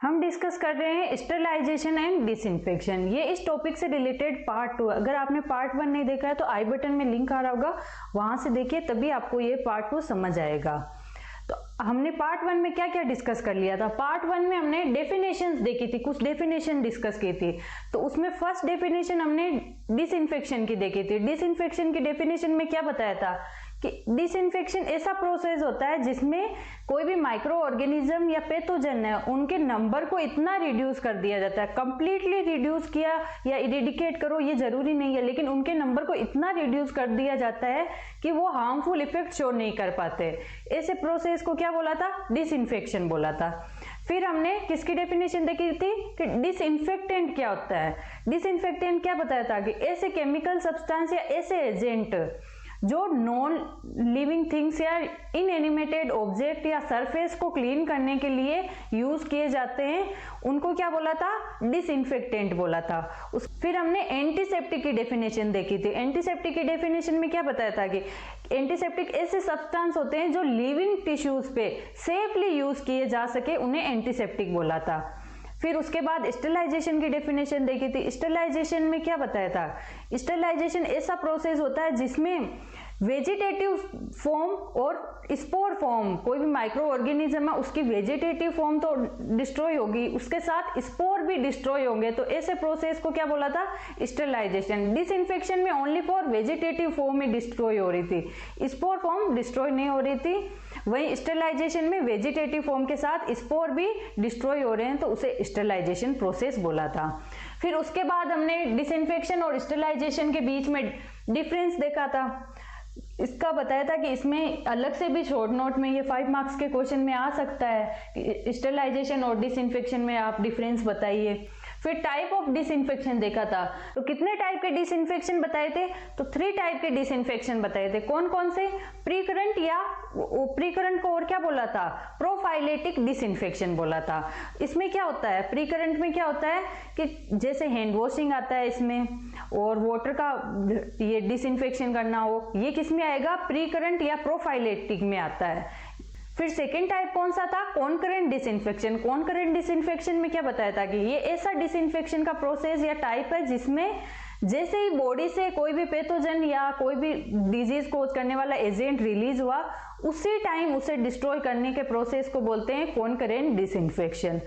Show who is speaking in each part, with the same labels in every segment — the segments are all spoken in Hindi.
Speaker 1: हम डिस्कस कर रहे हैं स्टेरिलाइजेशन एंड डिसइंफेक्शन। ये इस टॉपिक से रिलेटेड पार्ट 2। अगर आपने पार्ट 1 नहीं देखा है तो आई बटन में लिंक आ रहा होगा, वहां से देखिए, तभी आपको ये पार्ट 2 समझ आएगा। तो हमने पार्ट 1 में क्या क्या डिस्कस कर लिया था। पार्ट 1 में हमने डेफिनेशंस देखी थी, कुछ डेफिनेशन डिस्कस की थी। तो उसमें फर्स्ट डेफिनेशन हमने डिसइंफेक्शन की देखी थी। डिसइंफेक्शन की डेफिनेशन में क्या बताया था कि डिसइंफेक्शन ऐसा प्रोसेस होता है जिसमें कोई भी माइक्रो ऑर्गेनिज्म या पैथोजन है, उनके नंबर को इतना रिड्यूस कर दिया जाता है। कंप्लीटली रिड्यूस किया या इरेडिकेट करो ये जरूरी नहीं है, लेकिन उनके नंबर को इतना रिड्यूस कर दिया जाता है कि वो हार्मफुल इफेक्ट शो नहीं कर पाते। ऐसे प्रोसेस को क्या बोला था? डिसइंफेक्शन बोला था। फिर हमने किसकी डेफिनेशन देखी थी कि डिसइंफेक्टेंट क्या होता है। डिसइंफेक्टेंट क्या बताया था कि ऐसे केमिकल सब्सटेंस या ऐसे एजेंट जो नॉन लिविंग थिंग्स या इनएनिमेटेड ऑब्जेक्ट या सरफेस को क्लीन करने के लिए यूज किए जाते हैं, उनको क्या बोला था? डिसइंफेक्टेंट बोला था। फिर हमने एंटीसेप्टिक की डेफिनेशन देखी थी। एंटीसेप्टिक की डेफिनेशन में क्या बताया था कि एंटीसेप्टिक ऐसे सब्सटेंस होते हैं जो लिविंग टिश्यूज पे सेफली यूज किए जा सके, उन्हें एंटीसेप्टिक बोला था। फिर उसके बाद स्टेरिलाइजेशन की डेफिनेशन देखी थी। स्टेरिलाइजेशन में क्या बताया था? स्टेरिलाइजेशन ऐसा प्रोसेस होता है जिसमें वेजिटेटिव फॉर्म और स्पोर फॉर्म, कोई भी माइक्रो ऑर्गेनिज्म है उसकी वेजिटेटिव फॉर्म तो डिस्ट्रॉय होगी, उसके साथ स्पोर भी डिस्ट्रॉय होंगे। तो ऐसे प्रोसेस को क्या बोला था? स्टेरिलाइजेशन। डिसइंफेक्शन में only for vegetative form he destroy हो रही थी, स्पोर फॉर्म डिस्ट्रॉय नहीं हो रही थी। वहीं स्टेरिलाइजेशन में वेजिटेटिव फॉर्म के साथ स्पोर भी डिस्ट्रॉय हो रहे हैं, तो उसे स्टेरिलाइजेशन प्रोसेस बोला था। फिर उसके बाद हमने डिसइंफेक्शन और स्टेरिलाइजेशन के बीच में डिफरेंस देखा था। इसका बताया था कि इसमें अलग से भी शॉर्ट नोट में ये 5 मार्क्स के क्वेश्चन में आ सकता है कि स्टेरिलाइजेशन और डिसइंफेक्शन में आप डिफरेंस बताइए। फिर टाइप ऑफ डिसइंफेक्शन देखा था। तो कितने टाइप के डिसइंफेक्शन बताए थे? तो 3 टाइप के डिसइंफेक्शन बताए थे। कौन कौन से? प्रीकरंट या प्रीकरंट को और क्या बोला था? प्रोफाइलेटिक डिसइंफेक्शन बोला था। इसमें क्या होता है? प्रीकरंट में क्या होता है कि जैसे हैंड वॉशिंग आता है इसमें, और वाटर का ये डिसइंफेक्शन करना हो, ये किस में आएगा? प्रीकरंट या प्रोफाइलेटिक में आता है। फिर सेकेंड टाइप कौन सा था? Concurrent disinfection. कॉन्करेंट डिसइंफेक्शन में क्या बताया था कि ये ऐसा डिसइंफेक्शन का प्रोसेस या टाइप है जिसमें जैसे ही बॉडी से कोई भी पैथोजन या कोई भी डिजीज कोज करने वाला एजेंट रिलीज हुआ, उसी टाइम उसे डिस्ट्रॉय करने के प्रोसेस को बोलते हैं कॉन्करेंट डिसइंफेक्शन।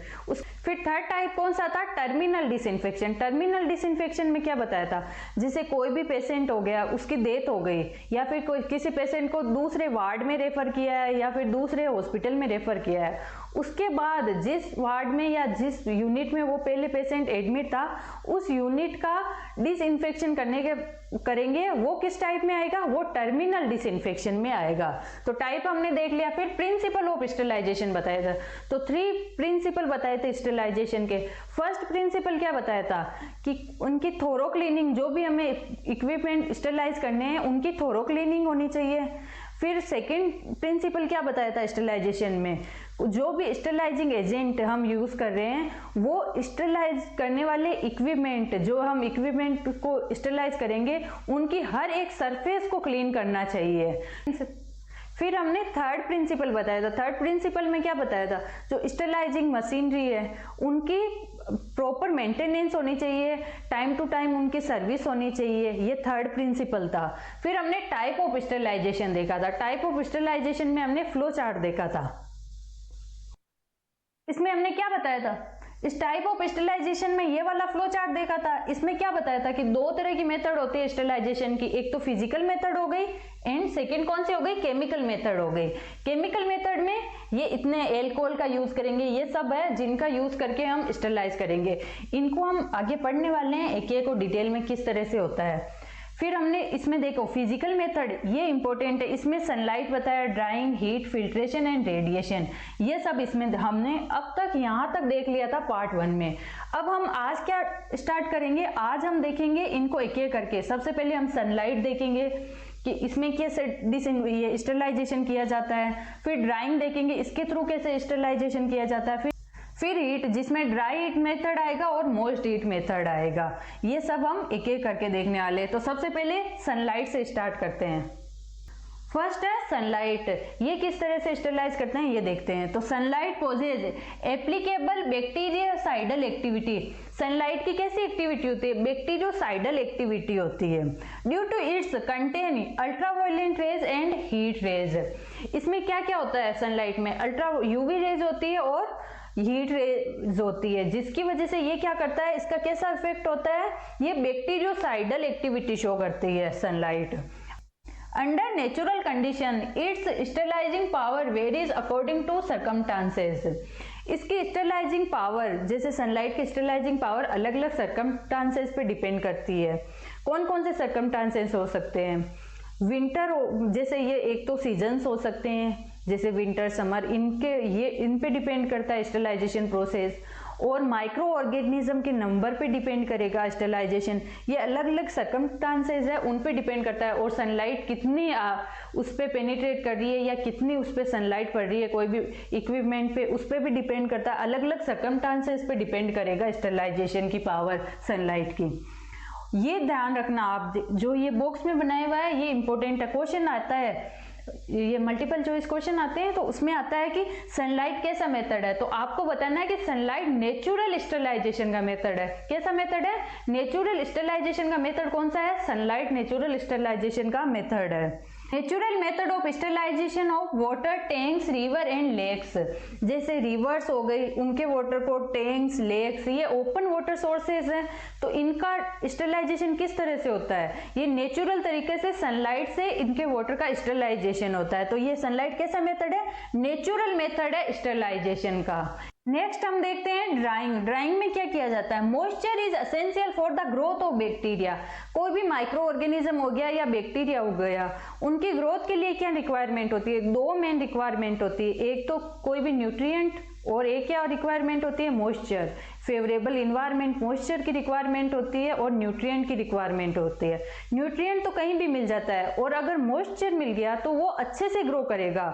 Speaker 1: फिर थर्ड टाइप कौन सा था? Terminal disinfection. टर्मिनल डिसइंफेक्शन में क्या बताया था? जैसे कोई भी पेशेंट हो गया, उसकी डेथ हो गई, या फिर कोई किसी पेशेंट को दूसरे वार्ड में रेफर किया है या फिर दूसरे हॉस्पिटल में रेफर किया है, उसके बाद जिस वार्ड में या जिस यूनिट में वो पहले पेशेंट एडमिट था, उस यूनिट का डिसइंफेक्शन करेंगे, वो किस टाइप में आएगा? वो टर्मिनल डिसइंफेक्शन में आएगा। तो टाइप हमने देख लिया। फिर प्रिंसिपल ऑफ स्टेरिलाइजेशन बताया था। तो 3 प्रिंसिपल बताए थे स्टेरिलाइजेशन के। फर्स्ट प्रिंसिपल क्या बताया था कि उनकी थोरो क्लीनिंग, जो भी हमें इक्विपमेंट स्टेरिलाइज करने हैं उनकी थोरो क्लीनिंग होनी चाहिए। फिर सेकंड प्रिंसिपल क्या बताया था स्टेरिलाइजेशन में? जो भी स्टेरिलाइजिंग एजेंट हम यूज कर रहे हैं, वो स्टेरिलाइज करने वाले इक्विपमेंट, जो हम इक्विपमेंट को स्टेरिलाइज करेंगे, उनकी हर एक सरफेस को क्लीन करना चाहिए। फिर हमने थर्ड प्रिंसिपल बताया था। थर्ड प्रिंसिपल में क्या बताया था? जो स्टेरिलाइजिंग मशीनरी है उनकी प्रॉपर मेंटेनेंस होनी चाहिए, टाइम टू टाइम उनकी सर्विस होनी चाहिए, ये थर्ड प्रिंसिपल था। फिर हमने टाइप ऑफ स्टेरिलाइजेशन देखा था। टाइप ऑफ स्टेरिलाइजेशन में हमने फ्लो चार्ट देखा था। इसमें हमने क्या बताया था? इस टाइप ऑफ स्टेरिलाइजेशन में ये वाला फ्लो चार्ट देखा था। इसमें क्या बताया था कि 2 तरह की मेथड होती है स्टेरिलाइजेशन की। एक तो फिजिकल मेथड हो गई एंड सेकंड कौन सी हो गई? केमिकल मेथड हो गई। केमिकल मेथड में ये इतने एल्कोहल का यूज करेंगे, ये सब है जिनका यूज करके हम स्टेरिलाइज करेंगे। इनको हम आगे पढ़ने वाले हैं एक एक को डिटेल में किस तरह से होता है। फिर हमने इसमें देखो फिजिकल मेथड, ये इंपॉर्टेंट है। इसमें सनलाइट बताया, drawing, heat, filtration and radiation, ये सब इसमें हमने अब तक यहां तक देख लिया था पार्ट 1 में। अब हम आज क्या स्टार्ट करेंगे? आज हम देखेंगे इनको एक एक करके। सबसे पहले हम सनलाइट देखेंगे कि इसमें कैसे स्टेरिलाइजेशन किया जाता है। फिर ड्राइंग देखेंगे, इसके थ्रू कैसे स्टेरिलाइजेशन किया जाता है। फिर हीट, जिसमें ड्राई हीट मेथड आएगा और मोस्ट हीट मेथड आएगा। ये सब हम एक एक करके देखने वाले हैं। तो सबसे पहले सनलाइट से स्टार्ट करते हैं। फर्स्ट है सनलाइट। ये किस तरह से स्टेरलाइज करते हैं ये देखते हैं। तो sunlight possesses applicable bactericidal activity. Sunlight की कैसी एक्टिविटी होती है? बैक्टीरियोसाइडल एक्टिविटी होती है। Due to its content ultraviolet rays and heat rays. इसमें क्या क्या होता है सनलाइट में? अल्ट्रा यूवी रेज होती है और हीट रेज होती है, जिसकी वजह से ये क्या करता है, इसका कैसा इफेक्ट होता है, ये बैक्टीरियोसाइडल एक्टिविटी शो करती है sunlight. Under natural condition its sterilising power varies according to circumstances. इसकी स्टेरलाइजिंग पावर, जैसे सनलाइट की स्टेरलाइजिंग पावर अलग अलग सर्कमस्टांसेस पे डिपेंड करती है। कौन कौन से सर्कमस्टांसेस हो सकते हैं? विंटर, जैसे ये एक तो सीजन्स हो सकते हैं जैसे विंटर समर, इन पे डिपेंड करता है स्टेरलाइजेशन प्रोसेस। और माइक्रो ऑर्गेनिज्म के नंबर पे डिपेंड करेगा स्टेरलाइजेशन। ये अलग अलग सर्कमस्टांसेस है, उन पे डिपेंड करता है। और सनलाइट कितनी उस पे पेनिट्रेट कर रही है या कितनी उस पे सनलाइट पड़ रही है कोई भी इक्विपमेंट पे, उस पे भी डिपेंड करता है। अलग अलग सर्कमस्टांसेस पे डिपेंड करेगा स्टेरलाइजेशन की पावर सनलाइट की। ये ध्यान रखना आप, जो ये बॉक्स में बनाया हुआ है ये इंपॉर्टेंट है। क्वेश्चन आता है, ये मल्टीपल चॉइस क्वेश्चन आते हैं, तो उसमें आता है कि सनलाइट कैसा मेथड है, तो आपको बताना है कि सनलाइट नेचुरल स्टेरलाइजेशन का मेथड है। कैसा मेथड है? नेचुरल स्टेरलाइजेशन का मेथड कौन सा है? सनलाइट नेचुरल स्टेरलाइजेशन का मेथड है। Natural method of sterilisation of water tanks, river and lakes. जैसे रिवर्स हो गई, उनके वाटर को टैंक्स, लेक्स, ये ओपन वाटर सोर्सेज हैं, तो इनका स्टेरलाइजेशन किस तरह से होता है? ये नेचुरल तरीके से सनलाइट से इनके वाटर का स्टेरलाइजेशन होता है। तो ये सनलाइट कैसा मेथड है? नेचुरल मेथड है स्टेरलाइजेशन का। नेक्स्ट हम देखते हैं ड्राइंग। ड्राइंग में क्या किया जाता है? Moisture is essential for the growth of bacteria. कोई भी माइक्रो ऑर्गेनिज्म हो गया या बैक्टीरिया हो गया, उनकी ग्रोथ के लिए क्या रिक्वायरमेंट होती है? दो मेन रिक्वायरमेंट होती है, एक तो कोई भी न्यूट्रिएंट और एक क्या रिक्वायरमेंट होती है? मॉइस्चर। फेवरेबल इन्वायरमेंट मॉइस्चर की रिक्वायरमेंट होती है और न्यूट्रिएंट की रिक्वायरमेंट होती है। न्यूट्रिएंट तो कहीं भी मिल जाता है और अगर मॉइस्चर मिल गया तो वो अच्छे से ग्रो करेगा।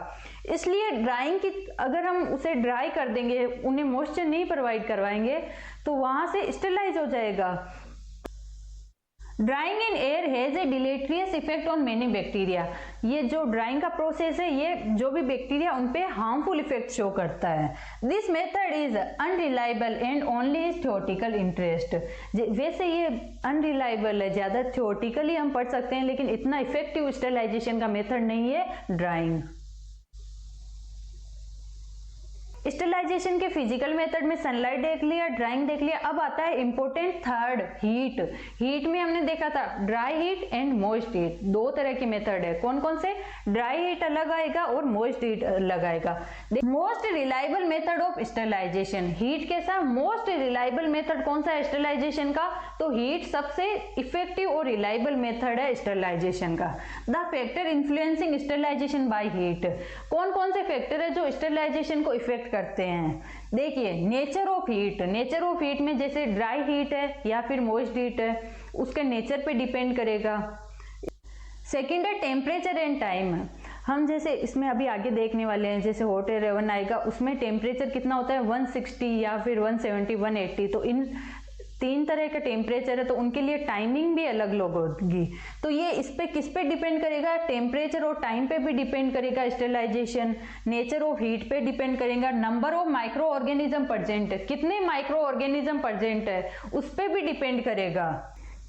Speaker 1: इसलिए ड्राइंग की, अगर हम उसे ड्राई कर देंगे, उन्हें मॉइस्चर नहीं प्रोवाइड करवाएंगे, तो वहां से स्टेरलाइज हो जाएगा। Drying in air has a deleterious effect on many bacteria. ये जो ड्राइंग का प्रोसेस है, ये जो भी बैक्टीरिया उन पे हार्मफुल इफेक्ट शो करता है। This method is unreliable and only is theoretical interest. वैसे ये अनरिलायबल है, ज्यादा थ्योरेटिकली हम पढ़ सकते हैं, लेकिन इतना इफेक्टिव स्टेरलाइजेशन का मेथड नहीं है ड्राइंग। स्टेरलाइजेशन के फिजिकल मेथड में सनलाइट देख लिया, ड्राइंग देख लिया। अब आता है इंपॉर्टेंट थर्ड, हीट। हीट में हमने देखा था dry heat and moist heat, दो तरह की मेथड है। कौन कौन से? ड्राई हीट अलग आएगा और मॉइस्ट हीट अलग आएगा। Most reliable method of sterilisation, heat के साथ मोस्ट रिलायबल मेथड कौन सा है स्टेरलाइजेशन का? तो हीट सबसे इफेक्टिव और रिलायबल मेथड है स्टेरलाइजेशन का। The factor influencing sterilisation by heat, कौन कौन से फैक्टर है जो स्टेरलाइजेशन को इफेक्ट करते हैं? देखिए, nature of heat. Nature of heat में जैसे ड्राई हीट है या फिर मॉइस्ट हीट है, उसके नेचर पे डिपेंड करेगा। सेकंड है टेम्परेचर एंड टाइम। हम जैसे इसमें अभी आगे देखने वाले हैं, जैसे हॉट एयर ओवन आएगा, उसमें टेम्परेचर कितना होता है? 160 या फिर 170, 180। तो इन तीन तरह का टेम्परेचर है, तो उनके लिए टाइमिंग भी अलग अलग होगी। तो ये इस पे किस पे डिपेंड करेगा? टेम्परेचर और टाइम पे भी डिपेंड करेगा स्टेरलाइजेशन। नेचर ऑफ हीट पे डिपेंड करेगा। Number of micro organism present है, कितने माइक्रो ऑर्गेनिज्म प्रेजेंट है, उस पे भी डिपेंड करेगा।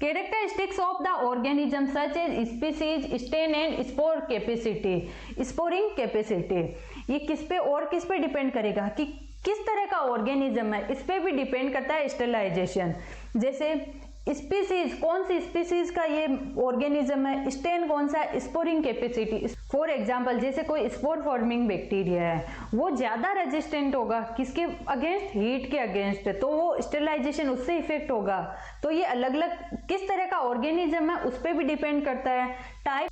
Speaker 1: Characteristics of the organism such as species, strain and spore capacity, sporing capacity. ये किस पे और किस पे डिपेंड करेगा कि किस तरह का ऑर्गेनिज्म है, इस पे भी डिपेंड करता है स्टेरलाइजेशन। जैसे स्पीसीज, कौन सी स्पीसीज का ये ऑर्गेनिज्म है, स्टेन कौन सा है, स्पोरिंग कैपेसिटी। फॉर एग्जांपल, जैसे कोई स्पोर फॉर्मिंग बैक्टीरिया है, वो ज्यादा रेजिस्टेंट होगा किसके अगेंस्ट? हीट के अगेंस्ट, तो वो स्टेरलाइजेशन उससे इफेक्ट होगा। तो ये अलग अलग किस तरह का ऑर्गेनिज्म है उस पर भी डिपेंड करता है।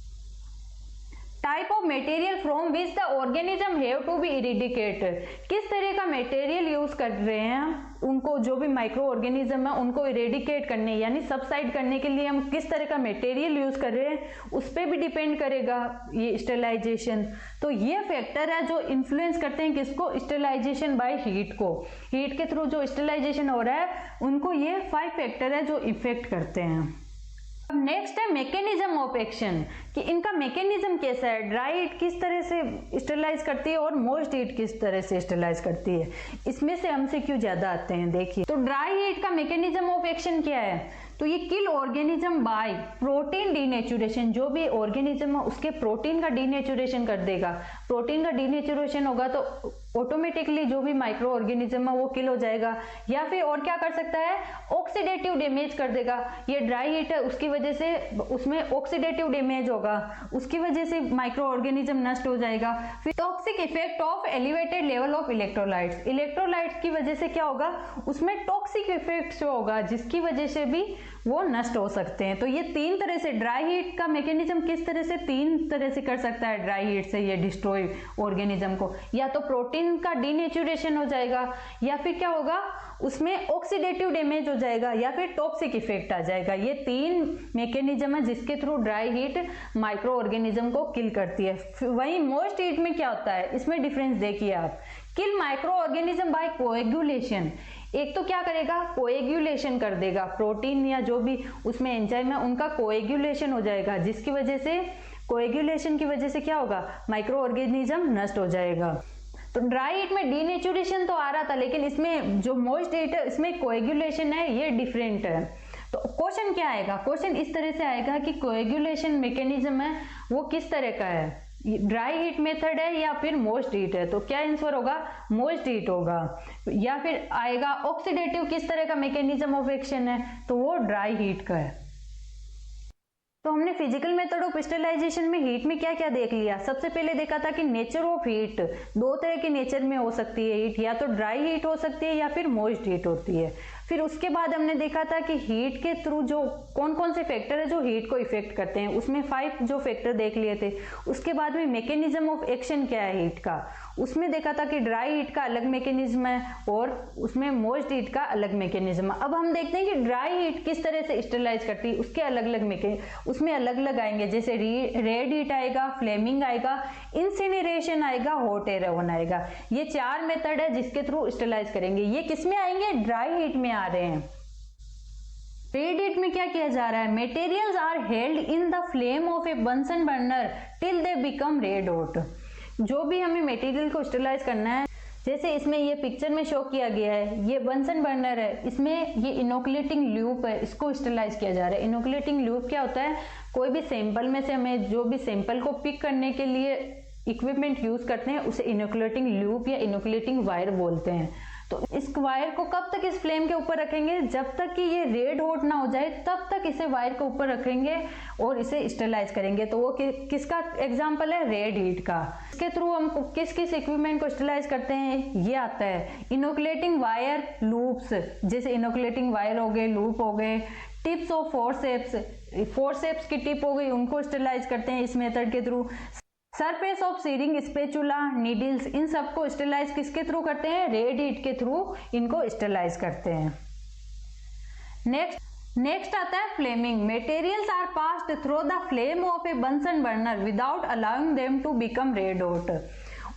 Speaker 1: Type of material from which the organism have to be eradicated, किस तरह का मटेरियल यूज कर रहे हैं उनको, जो भी माइक्रो ऑर्गेनिज्म है उनको इरेडिकेट करने यानी सबसाइड करने के लिए हम किस तरह का मटेरियल यूज कर रहे हैं, उस पर भी डिपेंड करेगा ये स्टेरलाइजेशन। तो ये फैक्टर है जो इन्फ्लुएंस करते हैं किसको? स्टेरलाइजेशन बाय हीट को। हीट के थ्रू जो स्टेरलाइजेशन हो रहा है उनको ये 5 फैक्टर है जो इफेक्ट करते हैं। नेक्स्ट है मैकेनिज्म ऑफ एक्शन, कि इनका मैकेनिज्म कैसा है, ड्राई हीट किस तरह से स्टरलाइज करती है और मोइस्ट हीट किस तरह से स्टरलाइज करती है। इसमें से हमसे क्यों ज्यादा आते हैं, देखिए। तो ड्राई हीट का मैकेनिज्म ऑफ एक्शन क्या है, तो ये किल ऑर्गेनिज्म बाय प्रोटीन डीनेचुरेशन, जो भी ऑर्गेनिज्म है उसके प्रोटीन का डीनेचुरेशन कर देगा। प्रोटीन का डीनेचुरेशन होगा तो ऑटोमेटिकली जो भी माइक्रो ऑर्गेनिज्म है वो किल हो जाएगा। या फिर और क्या कर सकता है, ऑक्सीडेटिव डैमेज कर देगा। ये ड्राई हीट है, उसकी वजह से उसमें ऑक्सीडेटिव डैमेज होगा, उसकी वजह से माइक्रो ऑर्गेनिज्म नष्ट हो जाएगा। फिर toxic effect of elevated level of electrolytes, electrolytes की वजह से क्या होगा, उसमें टॉक्सिक इफेक्ट होगा जिसकी वजह से भी वो नष्ट हो सकते हैं। तो ये तीन तरह से ड्राई हीट का मैकेनिज्म किस तरह से, तीन तरह से कर सकता है ड्राई हीट से ये डिस्ट्रॉय ऑर्गेनिज्म को। या तो प्रोटीन का डीनेचुरेशन हो जाएगा, या फिर क्या होगा, उसमें ऑक्सीडेटिव डैमेज हो जाएगा, या फिर टॉक्सिक इफेक्ट आ जाएगा। ये तीन मैकेनिज्म है जिसके through dry heat micro organism को किल करती है। वहीं मोइस्ट हीट में क्या होता है, इसमें डिफरेंस देखिए आप। किल माइक्रो ऑर्गेनिज्म बाय कोएगुलेशन, एक तो क्या करेगा, कोएगुलेशन कर देगा, प्रोटीन या जो भी उसमें एंजाइम है उनका कोएगुलेशन हो जाएगा, जिसकी वजह से कोएगुलेशन की वजह से क्या होगा, माइक्रो ऑर्गेनिज्म नष्ट हो जाएगा। तो ड्राई हीट में डीनेचुरेशन तो आ रहा था, लेकिन इसमें जो मोइस्ट हीट है इसमें कोएगुलेशन है, ये डिफरेंट है। तो क्वेश्चन क्या आएगा, क्वेश्चन इस तरह से आएगा कि कोएगुलेशन मैकेनिज्म है वो किस तरह का है, ड्राई हीट मेथड है या फिर मोइस्ट हीट है। तो क्या आंसर होगा, मोइस्ट हीट होगा। या फिर आएगा ऑक्सीडेटिव किस तरह का मैकेनिज्म ऑफ एक्शन है, तो वो ड्राई हीट का है। तो हमने फिजिकल मेथड ऑफ क्रिस्टलाइजेशन में हीट में क्या क्या देख लिया। सबसे पहले देखा था कि नेचर ऑफ हीट, दो तरह के नेचर में हो सकती है हीट, या तो ड्राई हीट हो सकती है या फिर मॉइस्ट हीट होती है। फिर उसके बाद हमने देखा था कि हीट के थ्रू जो कौन कौन से फैक्टर है जो हीट को इफेक्ट करते हैं, उसमें 5 जो फैक्टर देख लिए थे। उसके बाद में मैकेनिज्म ऑफ एक्शन क्या है हीट का, उसमें देखा था कि ड्राई हीट का अलग मैकेनिज्म है और उसमें मॉइस्ट हीट का अलग मैकेनिज्म है। अब हम देखते हैं कि ड्राई हीट किस तरह से स्टरलाइज करती है, उसके अलग अलग उसमें अलग अलग आएंगे, जैसे रेड हीट आएगा, फ्लेमिंग आएगा, इंसिनरेशन आएगा, हॉट एयर ओवन आएगा। ये 4 मेथड है जिसके थ्रू स्टरलाइज करेंगे। ये किसमें आएंगे, ड्राई हीट में आ रहे हैं। रेड हीट में क्या किया जा रहा है, materials are held in the flame of a Bunsen burner till they become red hot. जो भी हमें मटेरियल को स्टरलाइज करना है, जैसे इसमें ये पिक्चर में शो किया गया है, ये बंसन बर्नर है, इसमें ये इनोकुलेटिंग ल्यूप है, इसको स्टरलाइज किया जा रहा है। इनोकुलेटिंग ल्यूप क्या होता है, कोई भी सैंपल में से हमें जो भी सैंपल को पिक करने के लिए इक्विपमेंट यूज करते हैं उसे इनोकुलेटिंग ल्यूप या इनोकुलेटिंग वायर बोलते हैं। तो इस वायर को कब तक इस फ्लेम के ऊपर रखेंगे, जब तक कि ये रेड हॉट ना हो जाए तब तक इसे वायर के ऊपर रखेंगे और इसे स्टरलाइज करेंगे। तो वो किसका एग्जांपल है, रेड हीट का। इसके थ्रू हम किस किस इक्विपमेंट को स्टरलाइज करते हैं, ये आता है इनोकुलेटिंग वायर, लूप्स, जैसे इनोकुलेटिंग वायर हो गए, लूप हो गए, टिप्स ऑफ फोरसेप्स की टिप हो गई, उनको स्टरलाइज करते हैं इस मेथड के through. Surface of searing, spatula, needles, इन सबको स्टरलाइज किसके थ्रू करते हैं, रेड हीट के थ्रू इनको स्टरलाइज करते हैं। नेक्स्ट आता है flaming. Materials are passed through the flame of a Bunsen burner without allowing them to become red hot.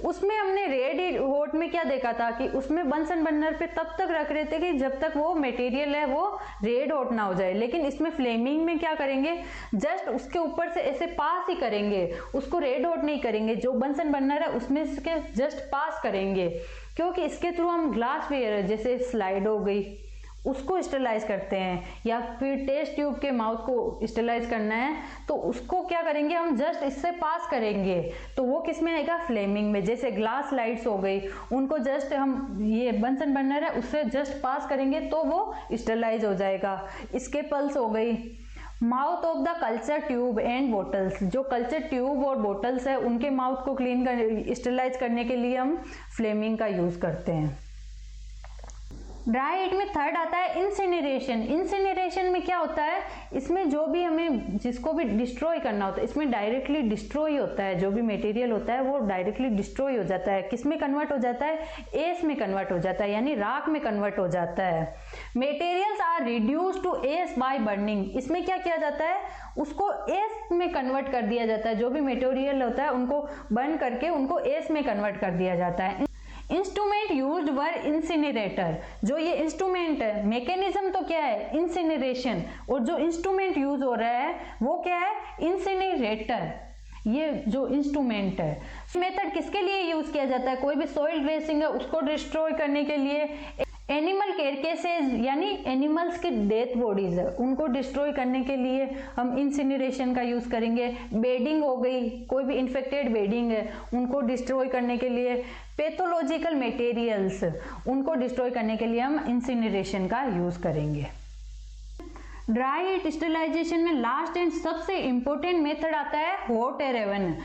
Speaker 1: उसमें हमने रेड हॉट में क्या देखा था कि उसमें बंसन बर्नर पे तब तक रख रहे थे कि जब तक वो मटेरियल है वो रेड हॉट ना हो जाए। लेकिन इसमें फ्लेमिंग में क्या करेंगे, जस्ट उसके ऊपर से ऐसे पास ही करेंगे, उसको रेड हॉट नहीं करेंगे। जो बंसन बर्नर है उसमें से जस्ट पास करेंगे, क्योंकि इसके थ्रू हम ग्लास वेयर जैसे स्लाइड हो गई उसको स्टरलाइज करते हैं, या फिर टेस्ट ट्यूब के माउथ को स्टरलाइज करना है तो उसको क्या करेंगे, हम जस्ट इससे पास करेंगे। तो वो किस में आएगा, फ्लेमिंग में। जैसे ग्लास लाइट्स हो गई, उनको जस्ट हम ये बंसन बर्नर है उससे जस्ट पास करेंगे तो वो स्टरलाइज हो जाएगा। इसके पल्स हो गई। Mouth of the culture tube and bottles, जो कल्चर ट्यूब और बोटल्स है उनके माउथ को क्लीन कर स्टरलाइज करने के लिए हम फ्लेमिंग का यूज करते हैं। ड्राई हीट में थर्ड आता है इंसिनरेशन। इंसिनरेशन में क्या होता है, इसमें जो भी हमें जिसको भी डिस्ट्रॉय करना होता है, इसमें डायरेक्टली डिस्ट्रॉय होता है, जो भी मटेरियल होता है वो डायरेक्टली डिस्ट्रॉय हो जाता है। किस में कन्वर्ट हो जाता है, एस में कन्वर्ट हो जाता है, यानी राख में कन्वर्ट हो जाता है। Materials are reduce to ash by burning. इसमें क्या किया जाता है, उसको एस में कन्वर्ट कर दिया जाता है। जो भी मटेरियल होता है उनको बर्न करके उनको एस में कन्वर्ट कर दिया जाता है। इंस्ट्रूमेंट यूज्ड वर इंसिनरेटर। जो ये इंस्ट्रूमेंट है, मैकेनिज्म तो क्या है इंसिनरेशन, और जो इंस्ट्रूमेंट यूज हो रहा है वो क्या है इंसिनरेटर। ये जो इंस्ट्रूमेंट है, मेथड किसके लिए यूज किया जाता है? कोई भी सॉइल ड्रेसिंग है उसको डिस्ट्रॉय करने के लिए, एनिमल कैरकेसेस यानी एनिमल्स के डेथ बॉडीज है उनको डिस्ट्रॉय करने के लिए हम इंसिनरेशन का यूज करेंगे। बेडिंग हो गई, कोई भी इन्फेक्टेड बेडिंग है उनको डिस्ट्रॉय करने के लिए, पैथोलॉजिकल मटेरियल्स उनको डिस्ट्रॉय करने के लिए हम इंसिनरेशन का यूज करेंगे। ड्राई हीट स्टरलाइजेशन में लास्ट एंड सबसे इंपॉर्टेंट मेथड आता है हॉट एयर ओवन।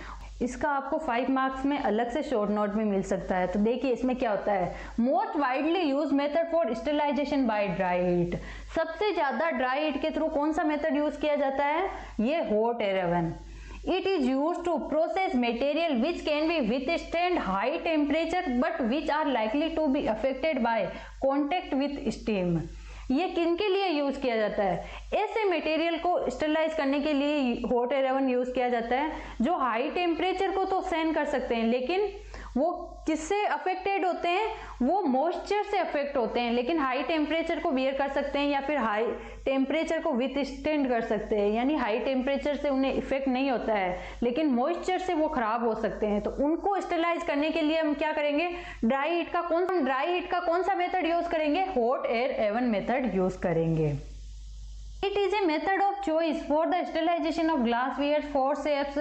Speaker 1: इसका आपको 5 मार्क्स में अलग से शॉर्ट नोट में मिल सकता है। तो देखिए इसमें क्या होता है, most widely use method for sterilisation by dry heat. सबसे ज्यादा ड्राई हीट के थ्रू कौन सा मेथड यूज किया जाता है? ये hot air oven. It is used to process material which can be withstand high temperature but which are likely to be affected by contact with steam। ये किन के लिए यूज किया जाता है? ऐसे मटेरियल को स्टरलाइज करने के लिए हॉट एयर ओवन यूज किया जाता है जो हाई टेम्परेचर को तो सहन कर सकते हैं, लेकिन वो किससे अफेक्टेड होते हैं? वो मॉइस्चर से अफेक्ट होते हैं, लेकिन हाई टेम्परेचर को बियर कर सकते हैं या फिर हाई टेम्परेचर को विथस्टैंड कर सकते हैं। यानी हाई टेम्परेचर से उन्हें इफेक्ट नहीं होता है, लेकिन मॉइस्चर से वो खराब हो सकते हैं। तो उनको स्टरलाइज करने के लिए हम क्या करेंगे? ड्राई हीट का कौन सा मेथड यूज करेंगे? Hot air oven method use करेंगे। It is a method of choice for the sterilization of glassware, forceps,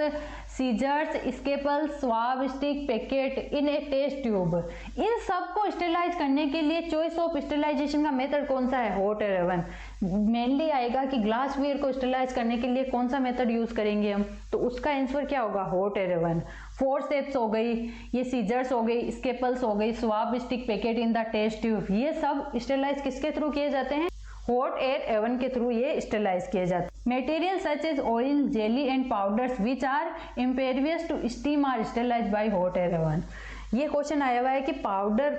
Speaker 1: scissors, scalpel, swab stick, packet in a test tube। इन सब को स्टेरिलाइज करने के लिए चॉइस ऑफ स्टेरिलाइजेशन का मेथड कौन सा है? Hot air oven. मेनली आएगा कि ग्लासवेयर को स्टेरिलाइज करने के लिए कौन सा मेथड यूज करेंगे हम, तो उसका आंसर क्या होगा? Hot air oven. फोर्सेप्स हो गई, ये सीजर्स हो गई, स्केपल्स हो गई, swab stick, packet in the test tube, ये सब स्टेरिलाइज किसके थ्रू किए जाते हैं? हॉट एयर ओवन के थ्रू ये स्टेरिलाइज किए जाते हैं। Material such as oil, jelly and powders which are impervious to steam are sterilise by hot air oven. ये क्वेश्चन आया हुआ है कि पाउडर,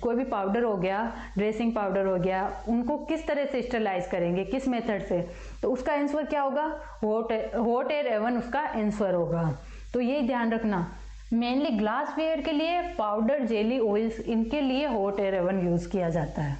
Speaker 1: कोई भी पाउडर हो गया, ड्रेसिंग पाउडर हो गया, उनको किस तरह से स्टेरिलाइज करेंगे, किस मेथड से? तो उसका आंसर क्या होगा? हॉट एयर ओवन उसका आंसर होगा। तो ये ध्यान रखना, मेनली ग्लासवेयर के लिए पाउडर, जेली, ऑयल्स, इनके लिए हॉट एयर ओवन यूज किया जाता है।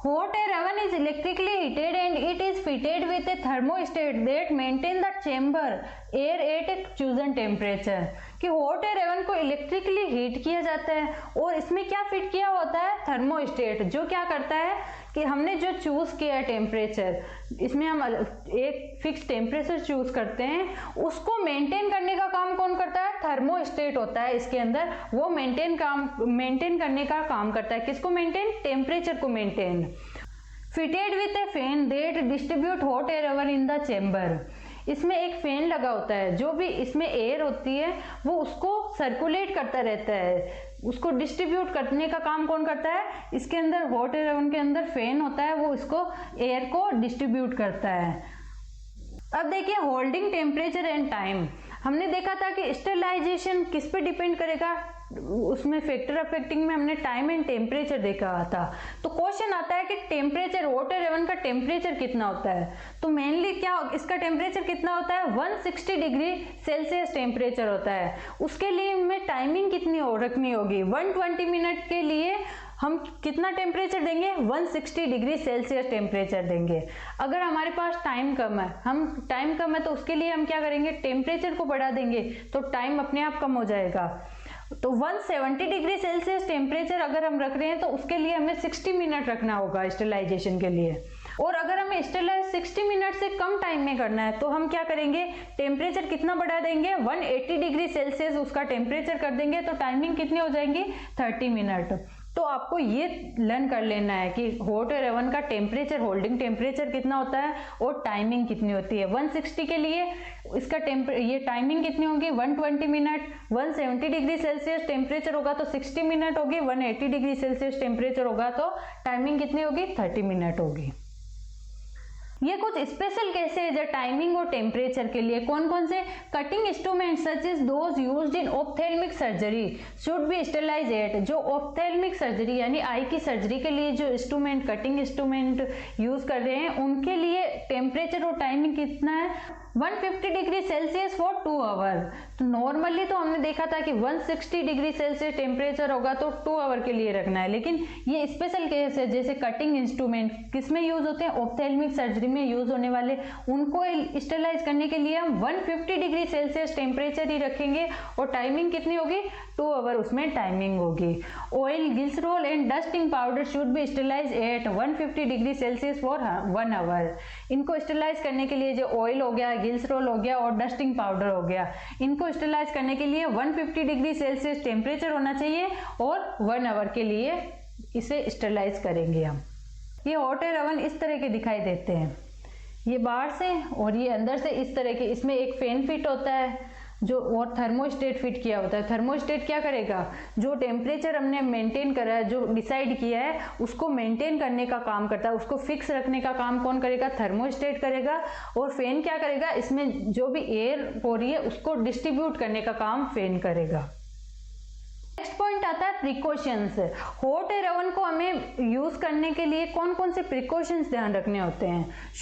Speaker 1: Hot air oven is electrically heated and it is fitted with a thermostat that maintain the chamber air at a chosen temperature। कि हॉट एयर ओवन को इलेक्ट्रिकली हीट किया जाता है और इसमें क्या फिट किया होता है? थर्मोस्टेट, जो क्या करता है कि हमने जो चूज किया है टेम्परेचर, इसमें हम एक फिक्स टेम्परेचर चूज करते हैं, उसको मेंटेन करने का काम कौन करता है? थर्मोस्टेट होता है इसके अंदर, वो मेंटेन करने का काम करता है। किसको मेंटेन? टेम्परेचर को maintain. Fitted with A fan that distribute hot air oven in the chamber. इसमें एक फैन लगा होता है, जो भी इसमें एयर होती है वो उसको सर्कुलेट करता रहता है, उसको डिस्ट्रीब्यूट करने का काम कौन करता है? इसके अंदर हॉट एयर ओवन के अंदर फैन होता है, वो इसको एयर को डिस्ट्रीब्यूट करता है। अब देखिए होल्डिंग टेम्परेचर एंड टाइम। हमने देखा था कि स्टेरिलाइजेशन किस पे डिपेंड करेगा, उसमें फैक्टर अफेक्टिंग में हमने टाइम एंड टेम्परेचर देखा था। तो क्वेश्चन आता है कि टेम्परेचर, हॉट एयर ओवन का टेम्परेचर कितना होता है? तो मेनली क्या इसका टेम्परेचर कितना होता है? 160 डिग्री सेल्सियस टेम्परेचर होता है। उसके लिए हमें टाइमिंग कितनी रखनी होगी? 120 मिनट के लिए हम कितना टेम्परेचर देंगे? 160 डिग्री सेल्सियस टेम्परेचर देंगे। अगर हमारे पास टाइम कम है, तो उसके लिए हम क्या करेंगे? टेम्परेचर को बढ़ा देंगे तो टाइम अपने आप कम हो जाएगा। तो 170 डिग्री सेल्सियस टेम्परेचर अगर हम रख रहे हैं तो उसके लिए हमें 60 मिनट रखना होगा स्टेरिलाइजेशन के लिए। और अगर हमें स्टेरिलाइज 60 मिनट से कम टाइम में करना है तो हम क्या करेंगे? टेम्परेचर कितना बढ़ा देंगे? 180 डिग्री सेल्सियस उसका टेम्परेचर कर देंगे, तो टाइमिंग कितनी हो जाएंगी? 30 मिनट। तो आपको ये लर्न कर लेना है कि हॉट एयर ओवन का टेम्परेचर, होल्डिंग टेम्परेचर कितना होता है और टाइमिंग कितनी होती है। 160 के लिए इसका ये टाइमिंग कितनी होगी? 120 मिनट। 170 डिग्री सेल्सियस टेम्परेचर होगा तो 60 मिनट होगी। 180 डिग्री सेल्सियस टेम्परेचर होगा तो टाइमिंग कितनी होगी? 30 मिनट होगी। ये कुछ स्पेशल केसेज है टाइमिंग और टेम्परेचर के लिए। कौन कौन से? Cutting instrument such is those used in ophthalmic surgery should be sterilise at. जो ऑप्थेल्मिक सर्जरी यानी आई की सर्जरी के लिए जो इंस्ट्रूमेंट, कटिंग इंस्ट्रूमेंट यूज कर रहे हैं, उनके लिए टेम्परेचर और टाइमिंग कितना है? 150 डिग्री सेल्सियस फॉर 2 आवर। तो नॉर्मली तो हमने देखा था कि 160 डिग्री सेल्सियस टेम्परेचर होगा तो 2 आवर के लिए रखना है, लेकिन ये स्पेशल केस है, जैसे कटिंग इंस्ट्रूमेंट किसमें यूज होते हैं, ऑप्थेल्मिक सर्जरी में यूज होने वाले, उनको स्टेरलाइज करने के लिए हम 150 डिग्री सेल्सियस टेम्परेचर ही रखेंगे और टाइमिंग कितनी होगी, 2 आवर उसमें टाइमिंग होगी। Oil, glycerol and dusting powder should be sterilise at 150 degree Celsius for 1 hour. इनको स्टेरलाइज करने के लिए जो ऑयल हो गया, ग्लिसरॉल हो गया और डस्टिंग पाउडर हो गया, इनको स्टेरलाइज करने के लिए 150 डिग्री सेल्सियस टेम्परेचर होना चाहिए और 1 आवर के लिए इसे स्टेरलाइज करेंगे हम। ये हॉट एयर ओवन इस तरह के दिखाई देते हैं, ये बाहर से और ये अंदर से इस तरह के। इसमें एक फैन फिट होता है जो और थर्मोस्टेट फिट किया होता है। थर्मोस्टेट क्या करेगा, जो टेम्परेचर हमने मेंटेन करा है, जो डिसाइड किया है, उसको मेंटेन करने का काम करता है। उसको फिक्स रखने का काम कौन करेगा, थर्मोस्टेट करेगा। और फैन क्या करेगा, इसमें जो भी एयर हो रही है उसको डिस्ट्रीब्यूट करने का काम फैन करेगा। नेक्स्ट पॉइंट आता है प्रिकॉशंस। हॉट एयर ओवन को हमें यूज करने के लिए कौन कौन से प्रिकॉशंस ध्यान रखने होते हैं।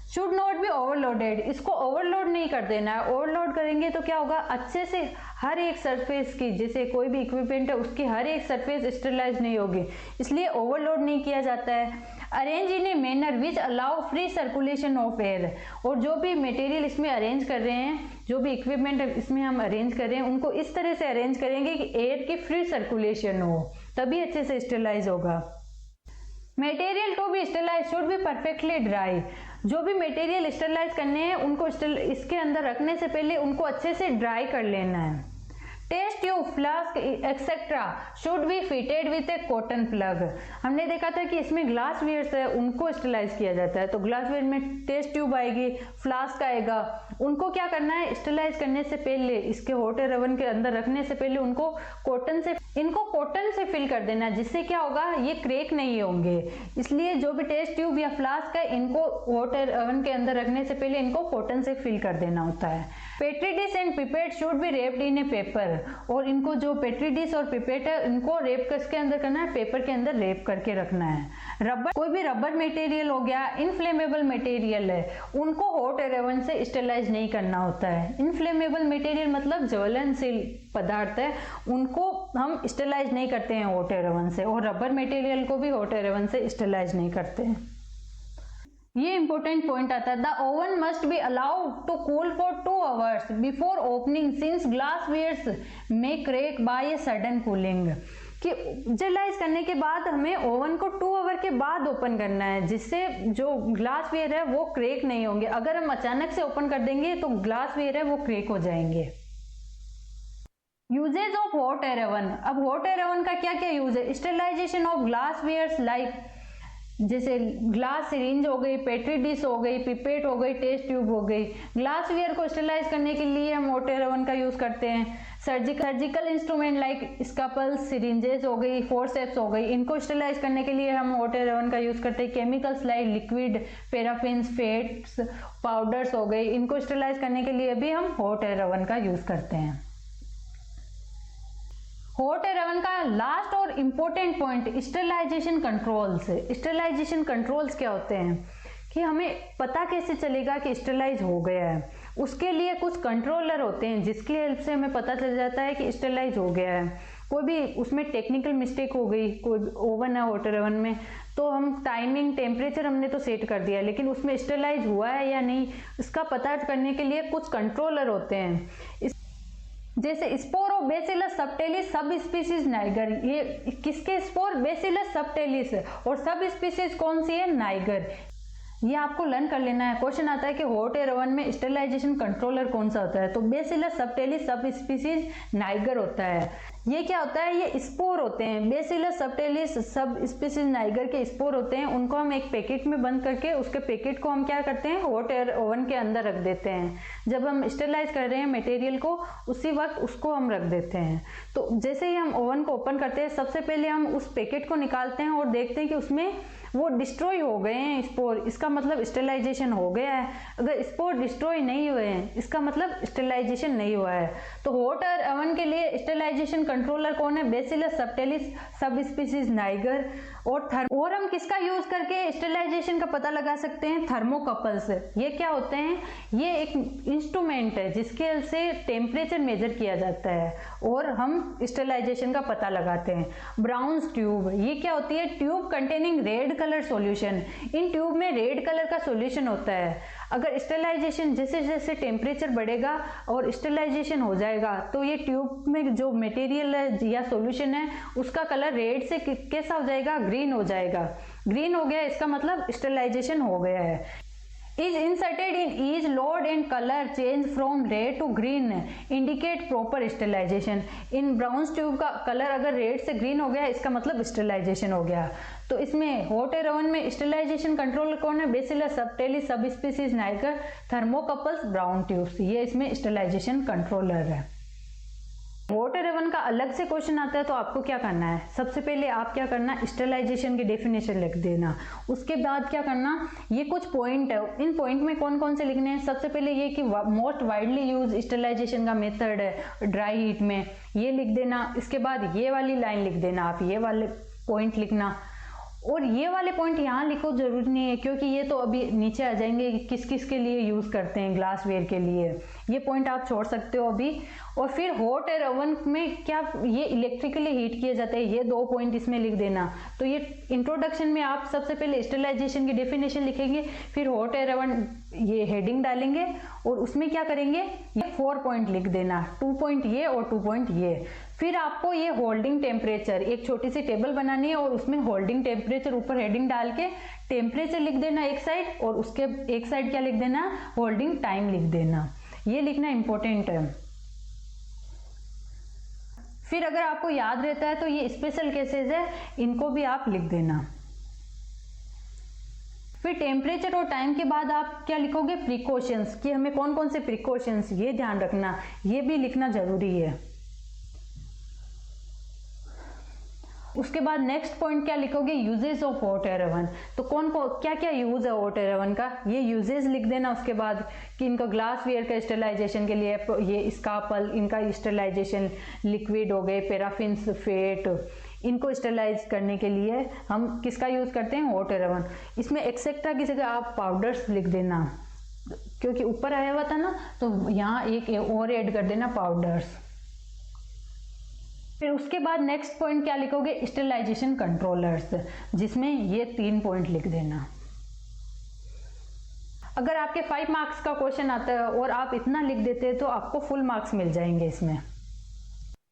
Speaker 1: शुड नॉट बी ओवरलोडेड, इसको ओवरलोड नहीं कर देना है। ओवरलोड करेंगे तो क्या होगा, अच्छे से हर एक सरफेस की, जैसे कोई भी इक्विपमेंट है उसकी हर एक सरफेस स्टेरलाइज नहीं होगी, इसलिए ओवरलोड नहीं किया जाता है। Arrange in a manner which allow free circulation of air, और जो भी मटेरियल इसमें अरेंज कर रहे हैं, जो भी इक्विपमेंट इसमें हम अरेंज कर रहे हैं, उनको इस तरह से अरेंज करेंगे कि एयर की फ्री सर्कुलेशन हो, तभी अच्छे से स्टेरलाइज होगा। Material to be sterilise should be perfectly dry, जो भी मटेरियल स्टेरलाइज करने हैं उनको इसके अंदर रखने से पहले उनको अच्छे से ड्राई कर लेना है। Test tube, flask etcetera should be fitted with a cotton plug. हमने देखा था कि इसमें ग्लास वेयर्स है उनको स्टेरलाइज किया जाता है, तो ग्लास वेयर में टेस्ट ट्यूब आएगी, फ्लास्क आएगा, उनको क्या करना है, स्टेरलाइज करने से पहले, इसके हॉट एयर ओवन के अंदर रखने से पहले इनको कॉटन से फिल कर देना है, जिससे क्या होगा, ये क्रैक नहीं होंगे। इसलिए जो भी टेस्ट ट्यूब या फ्लास्क है इनको हॉट एयर ओवन के अंदर रखने से पहले इनको कॉटन से फिल कर देना होता है। Petri dish and pipette should be raped in A paper, और इनको जो पेट्री डिश और पिपेट है इनको रेप किसके अंदर करना है, पेपर के अंदर रेप करके रखना है। रबर, कोई भी रबर मटेरियल हो गया, इनफ्लेमेबल मटेरियल है, उनको हॉट एयर ओवन से स्टेरलाइज नहीं करना होता है। इनफ्लेमेबल मटेरियल मतलब ज्वलनशील पदार्थ है, उनको हम स्टेरलाइज नहीं करते हैं हॉट एयर ओवन से, और रबर मटेरियल को भी हॉट एयर ओवन से स्टेरलाइज नहीं करते हैं। ये इंपॉर्टेंट पॉइंट आता है, the oven must be allowed to cool for 2 hours before opening since glass wares में crack by a sudden cooling, कि स्टेरलाइज करने के बाद हमें ओवन को 2 आवर के बाद ओपन करना है, जिससे जो ग्लास वेयर है वो क्रैक नहीं होंगे। अगर हम अचानक से ओपन कर देंगे तो ग्लास वेयर है वो क्रैक हो जाएंगे। Uses of hot air oven, अब हॉट एयर ओवन का क्या क्या यूज है, sterilisation of glass wares like जैसे ग्लास सिरिंज हो गई, पेट्री डिश हो गई, पिपेट हो गई, टेस्ट ट्यूब हो गई। ग्लास वेयर को स्टेरलाइज करने के लिए हम हॉट एयर ओवन का यूज करते हैं। सर्जिकल इंस्ट्रूमेंट लाइक स्कैपल्स, सिरिंजेस हो गई, फोर्सेप्स हो गई, इनको स्टेरलाइज करने के लिए हम हॉट एयर ओवन का यूज करते हैं। Chemicals like liquid, paraffins, fats, powders हो गई, इनको स्टेरलाइज करने के लिए भी हम हॉट एयर ओवन का यूज करते हैं। हॉट एयर ओवन का लास्ट और important point sterilisation controls. Sterilisation controls क्या होते हैं कि हमें पता कैसे चलेगा कि स्टेरलाइज हो गया है, उसके लिए कुछ कंट्रोलर होते हैं जिसकी हेल्प से हमें पता चल जाता है कि स्टेरलाइज हो गया है। कोई भी उसमें टेक्निकल मिस्टेक हो गई, कोई ओवन है हॉट एयर ओवन में, तो हम टाइमिंग, टेम्परेचर हमने तो सेट कर दिया, लेकिन उसमें स्टेरलाइज हुआ है या नहीं इसका पता करने के लिए कुछ कंट्रोलर होते हैं। जैसे spore of bacillus सबटेलिस sub species Niger, ये किसके स्पोर, बेसिलस सबटेलिस, और सब स्पीसीज कौन सी है, नाइगर। ये आपको लर्न कर लेना है। क्वेश्चन आता है कि हॉट एयर ओवन में स्टेरलाइजेशन कंट्रोलर कौन सा होता है, तो बेसिलस सबटेलिस सब स्पीसीज नाइगर होता है। ये क्या होता है, ये स्पोर होते हैं, बेसिलस सबटेलिस सब स्पीसीज नाइगर के स्पोर होते हैं। उनको हम एक पैकेट में बंद करके उसके पैकेट को हम क्या करते हैं, हॉट एयर ओवन के अंदर रख देते हैं। जब हम स्टेरलाइज कर रहे हैं मटेरियल को उसी वक्त उसको हम रख देते हैं। तो जैसे ही हम ओवन को ओपन करते हैं सबसे पहले हम उस पैकेट को निकालते हैं और देखते हैं कि उसमें वो डिस्ट्रॉय हो गए हैं स्पोर, इसका मतलब स्टेरलाइजेशन हो गया है। अगर स्पोर डिस्ट्रॉय नहीं हुए हैं इसका मतलब स्टेरलाइजेशन नहीं हुआ है। तो हॉट एयर ओवन के लिए स्टेरलाइजेशन कंट्रोलर कौन है? Bacillus subtilis sub species Niger. और हम किसका यूज करके स्टेरिलाइजेशन का पता लगा सकते हैं? थर्मोकपल्स। ये क्या होते हैं? ये एक इंस्ट्रूमेंट है जिसके से टेम्परेचर मेजर किया जाता है और हम स्टेरिलाइजेशन का पता लगाते हैं। ब्राउन्स ट्यूब, ये क्या होती है? Tube containing red colour solution. इन ट्यूब में रेड कलर का सॉल्यूशन होता है। अगर स्टेरिलाइजेशन जैसे जैसे टेम्परेचर बढ़ेगा और स्टेरिलाइजेशन हो जाएगा तो ये ट्यूब में जो मटेरियल है या सॉल्यूशन है उसका कलर रेड से कैसा हो जाएगा? ग्रीन हो जाएगा। ग्रीन हो गया इसका मतलब स्टेरिलाइजेशन हो गया है। is inserted in each load and color change from red to green indicate proper sterilization। In brown tube का कलर अगर रेड से ग्रीन हो गया इसका मतलब स्टेरिलाइजेशन हो गया। तो इसमें हॉट एयर ओवन में स्टेरिलाइजेशन कंट्रोलर कौन है? Bacillus subtilis sub species Niger, thermocouples, brown tubes, ये इसमें स्टेरिलाइजेशन कंट्रोलर है। हॉट एयर ओवन का अलग से क्वेश्चन आता है तो आपको क्या करना है? सबसे पहले आप क्या करना? स्टेरिलाइजेशन की डेफिनेशन लिख देना। उसके बाद क्या करना? ये कुछ पॉइंट है, इन पॉइंट में कौन कौन से लिखने हैं? सबसे पहले ये कि मोस्ट वाइडली यूज स्टेरिलाइजेशन का मेथड है ड्राई हीट में, ये लिख देना। इसके बाद ये वाली लाइन लिख देना, आप ये वाले पॉइंट लिखना। और ये वाले पॉइंट यहाँ लिखो जरूरी नहीं है क्योंकि ये तो अभी नीचे आ जाएंगे किस किस के लिए यूज करते हैं, ग्लास वेयर के लिए। ये पॉइंट आप छोड़ सकते हो अभी। और फिर हॉट एयर ओवन में क्या ये इलेक्ट्रिकली हीट किए जाते हैं, ये दो पॉइंट इसमें लिख देना। तो ये इंट्रोडक्शन में आप सबसे पहले स्टेरिलाइजेशन की डेफिनेशन लिखेंगे, फिर हॉट एयर ओवन ये हेडिंग डालेंगे और उसमें क्या करेंगे? ये 4 पॉइंट लिख देना, 2 पॉइंट ये और 2 पॉइंट ये। फिर आपको ये होल्डिंग टेम्परेचर एक छोटी सी टेबल बनानी है और उसमें होल्डिंग टेम्परेचर ऊपर हेडिंग डाल के टेम्परेचर लिख देना एक साइड और उसके एक साइड क्या लिख देना? होल्डिंग टाइम लिख देना। ये लिखना इंपॉर्टेंट है। फिर अगर आपको याद रहता है तो ये स्पेशल केसेस है, इनको भी आप लिख देना। फिर टेम्परेचर और टाइम के बाद आप क्या लिखोगे? प्रिकॉशंस, कि हमें कौन कौन से प्रिकॉशंस ये ध्यान रखना, ये भी लिखना जरूरी है। उसके बाद नेक्स्ट पॉइंट क्या लिखोगे? Uses of hot air oven. तो कौन को क्या क्या यूज है हॉट एयर ओवन का, ये यूजेस लिख देना। उसके बाद कि इनका ग्लास वेयर का स्टेरिलाइजेशन के लिए ये स्कापल, इनका स्टेरिलाइजेशन लिक्विड हो गए, पैराफिन फेट, इनको स्टेरिलाइज करने के लिए हम किसका यूज करते हैं? Hot air oven. इसमें एक्सेट्रा की जगह आप पाउडर्स लिख देना क्योंकि ऊपर आया हुआ था ना, तो यहाँ एक और ऐड कर देना, पाउडर्स। फिर उसके बाद नेक्स्ट पॉइंट क्या लिखोगे? स्टेरिलाइजेशन कंट्रोलर्स, जिसमें ये 3 पॉइंट लिख देना। अगर आपके 5 मार्क्स का क्वेश्चन आता है और आप इतना लिख देते हैं तो आपको फुल मार्क्स मिल जाएंगे इसमें।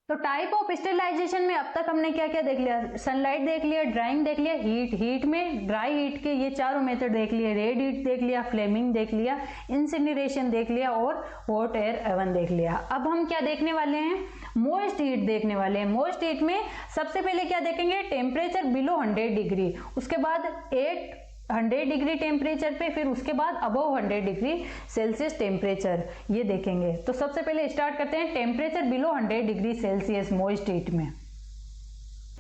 Speaker 1: तो टाइप ऑफ स्टेरिलाइजेशन में अब तक हमने क्या क्या देख लिया? सनलाइट देख लिया, ड्राइंग देख लिया, हीट में ड्राई हीट के ये चारों मेथड देख लिए, रेड हीट देख लिया, फ्लेमिंग देख लिया, इंसिनरेशन देख लिया और हॉट एयर ओवन देख लिया। अब हम क्या देखने वाले हैं? मोस्ट हीट देखने वाले हैं। मोस्ट हीट में सबसे पहले क्या देखेंगे? टेम्परेचर बिलो 100 डिग्री, उसके बाद 800 डिग्री टेम्परेचर पे, फिर उसके बाद अबव 100 डिग्री सेल्सियस टेम्परेचर, ये देखेंगे। तो सबसे पहले स्टार्ट करते हैं temperature below 100 degree Celsius moist heat में।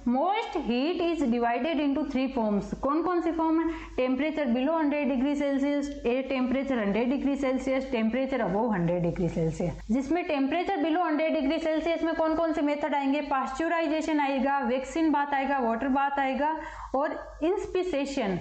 Speaker 1: Moist heat is divided into 3 forms. कौन कौन सी फॉर्म है? Temperature below 100 degree Celsius, temperature 100 degree Celsius, temperature above 100 degree Celsius. जिसमें टेम्परेचर बिलो 100 डिग्री सेल्सियस में कौन कौन से मेथड आएंगे? पास्चुराइजेशन आएगा, वैक्सीन बाथ आएगा, वाटर बाथ आएगा और इंस्पिसेशन।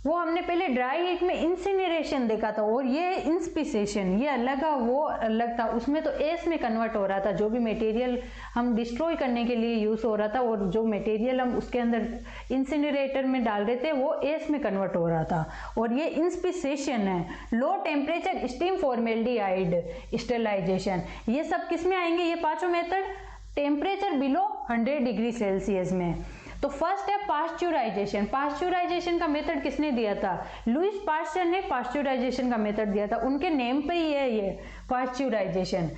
Speaker 1: वो हमने पहले ड्राई हीट में इंसिनरेशन देखा था और ये इंस्पिसेशन, ये अलग है वो अलग था। उसमें तो एस में कन्वर्ट हो रहा था, जो भी मटेरियल हम डिस्ट्रॉय करने के लिए यूज हो रहा था और जो मटेरियल हम उसके अंदर इंसिनरेटर में डाल रहे थे वो एस में कन्वर्ट हो रहा था। और ये इंस्पिसेशन है, low temperature steam formaldehyde sterilisation. ये सब किस में आएंगे? ये पांचों method temperature below 100 degree Celsius में। तो फर्स्ट है पास्चुराइजेशन। पास्चुराइजेशन का मेथड किसने दिया था? लुईस पास्चर ने पास्चुराइजेशन का मेथड दिया था, उनके नेम पे ही है ये pasteurisation.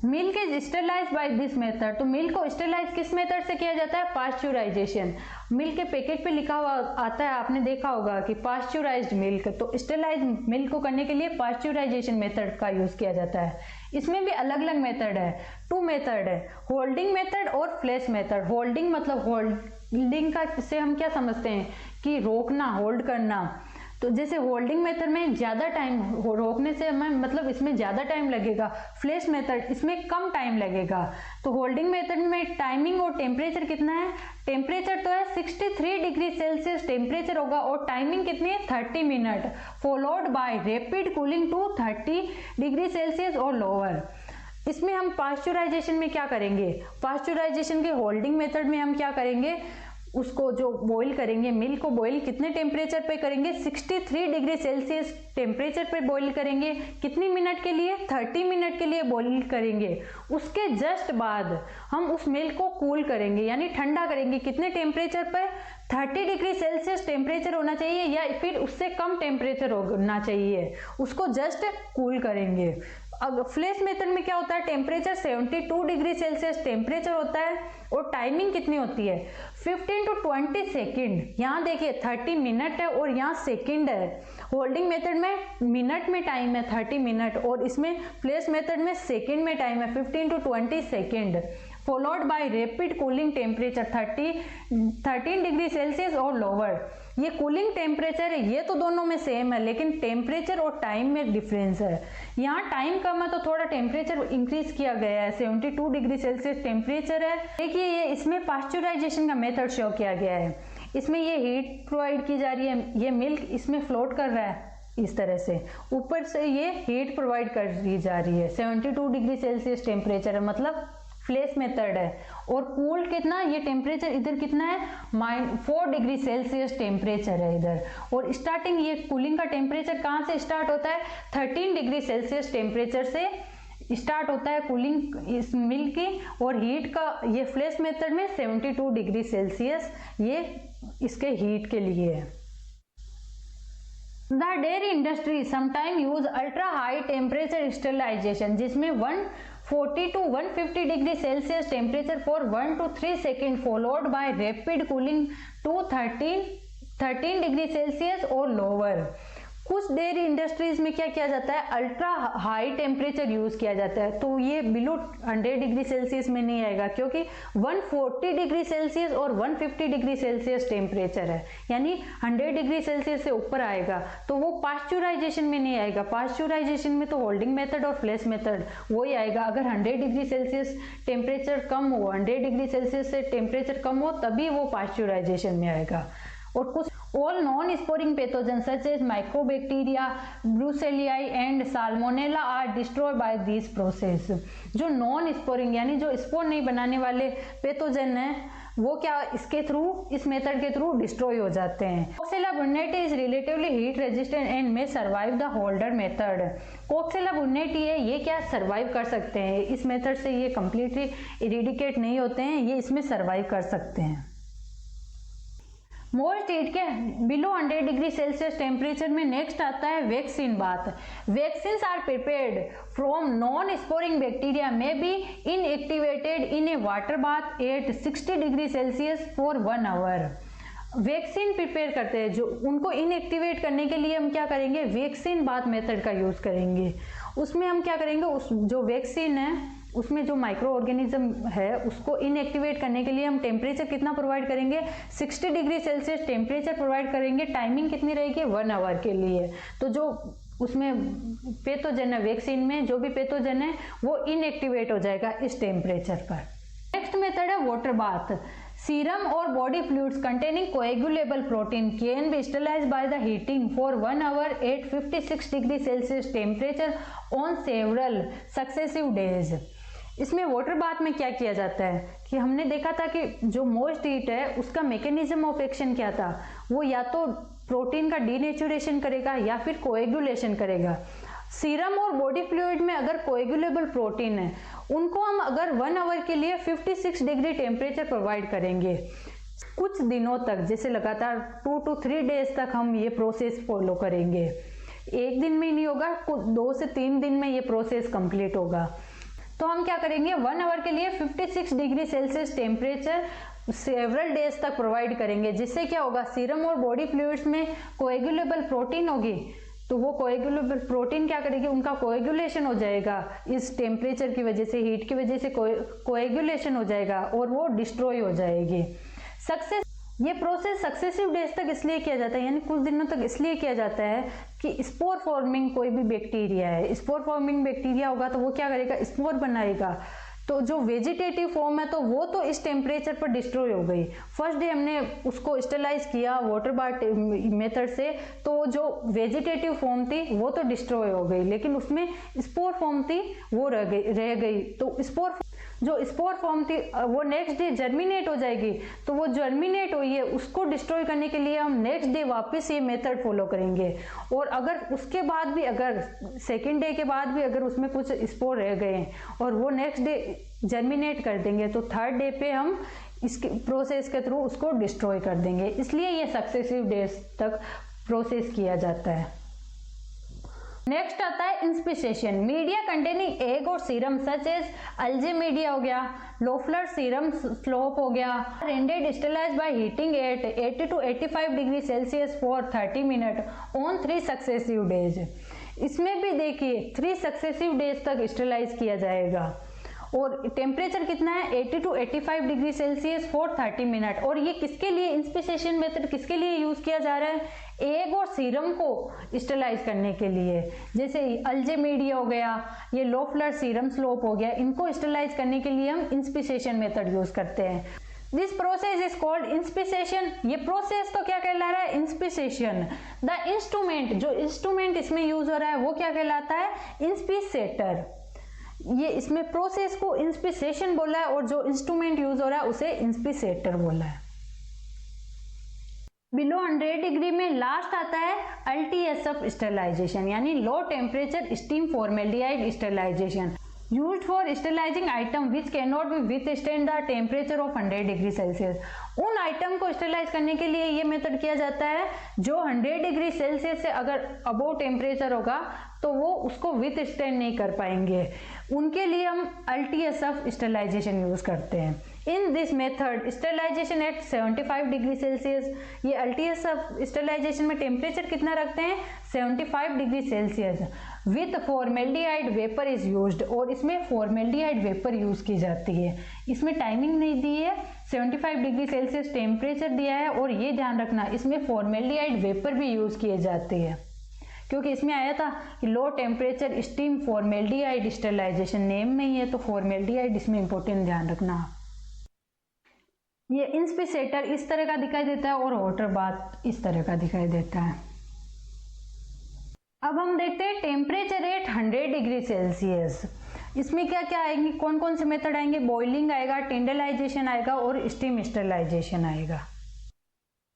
Speaker 1: Milk is sterilised by this method. तो मिल्क को स्टेरिलाइज किस मेथड से किया जाता है? पास्चुराइजेशन। मिल्क के पैकेट पे लिखा हुआ आता है, आपने देखा होगा कि पास्चुराइज्ड मिल्क। तो स्टेरिलाइज मिल्क को करने के लिए पास्चुराइजेशन मेथड का यूज किया जाता है। इसमें भी अलग अलग मेथड है, 2 मेथड है, होल्डिंग मेथड और फ्लैश मेथड। होल्डिंग मतलब होल्डिंग का से हम क्या समझते हैं कि रोकना, होल्ड करना। तो जैसे होल्डिंग मेथड में ज़्यादा टाइम, रोकने से हमें मतलब इसमें ज़्यादा टाइम लगेगा, फ्लैश मेथड इसमें कम टाइम लगेगा। तो होल्डिंग मेथड में टाइमिंग और टेम्परेचर कितना है, टेम्परेचर तो है 63 डिग्री सेल्सियस टेम्परेचर होगा और टाइमिंग कितनी है 30 minute, followed by rapid cooling to 30 degree Celsius और लोअर। इसमें हम पास्चुराइजेशन में क्या करेंगे, पास्चुराइजेशन के होल्डिंग मेथड में हम क्या करेंगे, उसको जो बॉईल करेंगे, मिल्क को बॉईल कितने टेम्परेचर पे करेंगे, 63 डिग्री सेल्सियस टेम्परेचर पे बॉईल करेंगे। कितनी मिनट के लिए, 30 मिनट के लिए बॉईल करेंगे। उसके जस्ट बाद हम उस मिल्क को कूल करेंगे यानी ठंडा करेंगे। कितने टेम्परेचर पर, 30 डिग्री सेल्सियस टेम्परेचर होना चाहिए या फिर उससे कम टेम्परेचर होना चाहिए, उसको जस्ट कूल करेंगे। अब फ्लैश मेथड में क्या होता है, टेम्परेचर 72 डिग्री सेल्सियस टेम्परेचर होता है और टाइमिंग कितनी होती है 15 to 20 सेकेंड। यहाँ देखिए 30 मिनट है और यहाँ सेकेंड है। होल्डिंग मेथड में मिनट में टाइम है 30 मिनट और इसमें फ्लैश मेथड में सेकेंड में टाइम है 15 to 20 second, followed by rapid cooling temperature 13 degree Celsius और लोअर। ये कूलिंग टेम्परेचर है, ये तो दोनों में सेम है लेकिन टेम्परेचर और टाइम में डिफरेंस है। यहाँ टाइम कम है तो थोड़ा टेम्परेचर इंक्रीज किया गया है, 72 डिग्री सेल्सियस टेम्परेचर है। देखिए ये इसमें पास्चुराइजेशन का मेथड शो किया गया है। इसमें ये हीट प्रोवाइड की जा रही है, ये मिल्क इसमें फ्लोट कर रहा है इस तरह से, ऊपर से ये हीट प्रोवाइड कर दी जा रही है। 72 डिग्री सेल्सियस टेम्परेचर है मतलब फ्लैश मेथड है। और कूल कितना, ये टेम्परेचर इधर कितना है -4 डिग्री सेल्सियस टेम्परेचर है इधर। और स्टार्टिंग ये कूलिंग का टेम्परेचर कहाँ से स्टार्ट होता है, 13 डिग्री सेल्सियस टेम्परेचर से स्टार्ट होता है कूलिंग इस मिल्क की। और हीट का ये फ्लैश मेथड में 72 डिग्री सेल्सियस ये इसके हीट के लिए है। The dairy industry sometime use ultra high temperature sterilisation, जिसमें 140 to 150 degree Celsius temperature for 1 to 3 second, followed by rapid cooling to 13 degree Celsius और लोअर। कुछ डेयरी इंडस्ट्रीज में क्या किया जाता है, अल्ट्रा हाई टेम्परेचर यूज किया जाता है। तो ये बिलो 100 डिग्री सेल्सियस में नहीं आएगा क्योंकि 140 डिग्री सेल्सियस और 150 डिग्री सेल्सियस टेम्परेचर है, यानी 100 डिग्री सेल्सियस से ऊपर आएगा तो वो पास्चुराइजेशन में नहीं आएगा। पास्चुराइजेशन में तो होल्डिंग मेथड और फ्लैश मेथड वही आएगा। अगर 100 डिग्री सेल्सियस टेम्परेचर कम हो, 100 डिग्री सेल्सियस से टेम्परेचर कम हो तभी वो पास्चुराइजेशन में आएगा। और कुछ all non-sporing pathogens such as mycobacteria, brucellosis and salmonella are destroyed by this process। जो नॉन स्पोरिंग यानी जो स्पोर नहीं बनाने वाले पैथोजन है वो क्या इसके थ्रू, इस मेथड के थ्रू डिस्ट्रॉय हो जाते हैं। Coxiella burnetii is relatively heat resistant and may survive the holder method. Coxiella burnetii है ये क्या सर्वाइव कर सकते हैं, इस मेथड से ये कंप्लीटली इरिडिकेट नहीं होते हैं, ये इसमें सर्वाइव कर सकते हैं। मोस्ट हीट के बिलो 100 डिग्री सेल्सियस टेम्परेचर में नेक्स्ट आता है vaccine bath. Vaccines are prepared from non sporing bacteria may be inactivated in a water bath at 60 degree Celsius for 1 hour. Vaccine prepare करते हैं जो उनको इनएक्टिवेट करने के लिए हम क्या करेंगे, वैक्सीन बाथ मेथड का यूज करेंगे। उसमें हम क्या करेंगे, उस जो वैक्सीन है उसमें जो माइक्रो ऑर्गेनिज्म है उसको इनएक्टिवेट करने के लिए हम टेम्परेचर कितना प्रोवाइड करेंगे, 60 डिग्री सेल्सियस टेम्परेचर प्रोवाइड करेंगे। टाइमिंग कितनी रहेगी, 1 आवर के लिए। तो जो उसमें पैथोजन है, वैक्सीन में जो भी पैथोजन है वो इनएक्टिवेट हो जाएगा इस टेम्परेचर पर। नेक्स्ट मेथड है वाटर बाथ। सीरम और body fluids containing coagulable protein can be sterilised by the heating for 1 hour at 56 degree Celsius temperature on several successive days. इसमें वाटर बाथ में क्या किया जाता है कि हमने देखा था कि जो मोस्ट हीट है उसका मैकेनिज्म ऑफ एक्शन क्या था, वो या तो प्रोटीन का डीनेचुरेशन करेगा या फिर कोएगुलेशन करेगा। सीरम और बॉडी फ्लूइड में अगर कोएगुलेबल प्रोटीन है उनको हम अगर 1 आवर के लिए 56 डिग्री टेम्परेचर प्रोवाइड करेंगे कुछ दिनों तक, जैसे लगातार 2 to 3 डेज तक हम ये प्रोसेस फॉलो करेंगे। एक दिन में नहीं होगा, 2 से 3 दिन में ये प्रोसेस कंप्लीट होगा। तो हम क्या करेंगे, 1 आवर के लिए 56 degree Celsius temperature several days तक प्रोवाइड करेंगे, जिससे क्या होगा, सीरम और बॉडी फ्लूइड्स में कोएगुलेबल प्रोटीन होगी तो वो कोएगुलेबल प्रोटीन क्या करेगी, उनका कोएगुलेशन हो जाएगा इस टेम्परेचर की वजह से, हीट की वजह से कोएगुलेशन हो जाएगा और वो डिस्ट्रॉय हो जाएगी। सक्सेस ये प्रोसेस सक्सेसिव डेज तक इसलिए किया जाता है, यानी कुछ दिनों तक इसलिए किया जाता है कि स्पोर फॉर्मिंग कोई भी बैक्टीरिया है, स्पोर फॉर्मिंग बैक्टीरिया होगा तो वो क्या करेगा, स्पोर बनाएगा। तो जो वेजिटेटिव फॉर्म है तो वो तो इस टेम्परेचर पर डिस्ट्रॉय हो गई। फर्स्ट डे हमने उसको स्टेलाइज किया वाटर बाथ मेथड से, तो जो वेजिटेटिव फॉर्म थी वो तो डिस्ट्रॉय हो गई, लेकिन उसमें स्पोर फॉर्म थी वो रह गई। तो स्पोर फॉर्म थी वो नेक्स्ट डे जर्मिनेट हो जाएगी। तो वो जर्मिनेट हुई है उसको डिस्ट्रॉय करने के लिए हम नेक्स्ट डे वापस ये मेथड फॉलो करेंगे। और अगर उसके बाद भी, अगर सेकेंड डे के बाद भी अगर उसमें कुछ स्पोर रह गए और वो नेक्स्ट डे जर्मिनेट कर देंगे, तो थर्ड डे पे हम इसके प्रोसेस के थ्रू उसको डिस्ट्रॉय कर देंगे। इसलिए ये सक्सेसिव डेज तक प्रोसेस किया जाता है। नेक्स्ट आता है इंस्पिसेशन। मीडिया कंटेनिंग एग और serum such as LJ media हो गया, लोफलर सीरम स्लोप हो गया, rendered sterilised by heating at 80 to 85 degree Celsius for 30 minute on 3 successive days. इसमें भी देखिए 3 सक्सेसिव डेज तक स्टेलाइज किया जाएगा और टेम्परेचर कितना है 80 to 85 degree Celsius for 30 minute. और ये किसके लिए, इंस्पिसेशन मेथड किसके लिए यूज किया जा रहा है, एग और सीरम को स्टेलाइज करने के लिए। जैसे अल्जे मीडिया हो गया, ये लो फ्लर सीरम स्लोप हो गया, इनको स्टेलाइज करने के लिए हम इंस्पिसेशन मेथड यूज करते हैं। This process is called inspissation. ये प्रोसेस तो क्या कहला रहा है, इंस्पिसेशन। द इंस्ट्रूमेंट, जो इंस्ट्रूमेंट इसमें यूज हो रहा है वो क्या कहलाता है, इंस्पिसेटर। ये इसमें प्रोसेस को इंस्पिसेशन बोला है और जो इंस्ट्रूमेंट यूज हो रहा है उसे इंस्पिसेटर बोला है। बिलो 100 डिग्री में लास्ट आता है LTSF स्टेरिलाइजेशन, यानी low temperature steam formaldehyde sterilisation, used for sterilising item which can not be withstand the temperature of 100 degree Celsius. उन आइटम को स्टेरिलाइज करने के लिए ये मेथड किया जाता है जो 100 डिग्री सेल्सियस से अगर अबोव टेम्परेचर होगा तो वो उसको विथस्टैंड नहीं कर पाएंगे। उनके लिए हम LTSF स्टेरिलाइजेशन यूज करते हैं। In this method sterilisation at 75 degree Celsius. ये LTSF स्टेरिलाइजेशन में टेम्परेचर कितना रखते हैं, 75 degree Celsius with formaldehyde vapour is used. और इसमें फॉर्मेल्डिहाइड वेपर यूज की जाती है। इसमें टाइमिंग नहीं दी है, 75 डिग्री सेल्सियस टेम्परेचर दिया है और ये ध्यान रखना इसमें फॉर्मेल्डिहाइड वेपर भी यूज किए जाते हैं, क्योंकि इसमें आया था कि low temperature steam formaldehyde sterilisation, name में ही है तो फॉर्मेल्डिहाइड इसमें इंपॉर्टेंट ध्यान रखना। ये इंस्पिसेटर इस तरह का दिखाई देता है और वाटर बाथ इस तरह का दिखाई देता है। अब हम देखते हैं टेम्परेचर एट 100 डिग्री सेल्सियस। इसमें क्या क्या आएंगे, कौन कौन से मेथड आएंगे, बॉइलिंग आएगा, टिंडलाइजेशन आएगा और स्टीम स्टेरिलाइजेशन आएगा।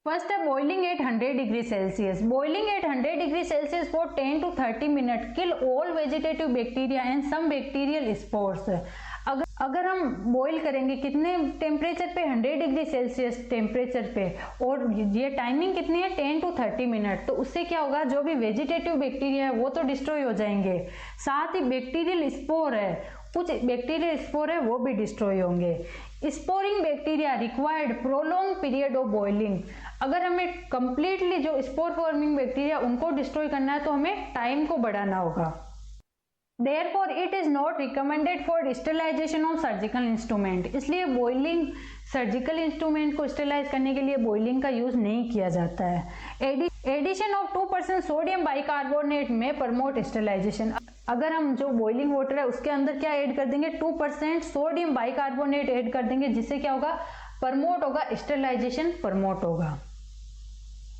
Speaker 1: फर्स्ट है boiling at 100 degree Celsius. Boiling at 100 degree Celsius for 10 to 30 minute kill all vegetative bacteria and some bacterial spores. अगर हम बॉईल करेंगे कितने टेम्परेचर पे, 100 डिग्री सेल्सियस टेम्परेचर पे, और ये टाइमिंग कितनी है 10 to 30 मिनट, तो उससे क्या होगा, जो भी वेजिटेटिव बैक्टीरिया है वो तो डिस्ट्रॉय हो जाएंगे, साथ ही बैक्टीरियल स्पोर है, कुछ बैक्टीरियल स्पोर है वो भी डिस्ट्रॉय होंगे। Sporing bacteria required prolong period of boiling. अगर हमें कंप्लीटली जो स्पोर फॉर्मिंग बैक्टीरिया उनको डिस्ट्रॉय करना है तो हमें टाइम को बढ़ाना होगा। Therefore, it is not recommended for sterilization of surgical instrument। इसलिए बॉइलिंग सर्जिकल इंस्ट्रूमेंट को स्टेरिलाइज करने के लिए बॉइलिंग का यूज नहीं किया जाता है। एडिशन ऑफ 2% सोडियम बाइकार्बोनेट में प्रमोट स्टेरिलाइजेशन। अगर हम जो बॉइलिंग वाटर है उसके अंदर क्या ऐड कर देंगे, 2% सोडियम बाइकार्बोनेट ऐड कर देंगे, जिससे क्या होगा, प्रमोट होगा, स्टेरिलाइजेशन प्रमोट होगा।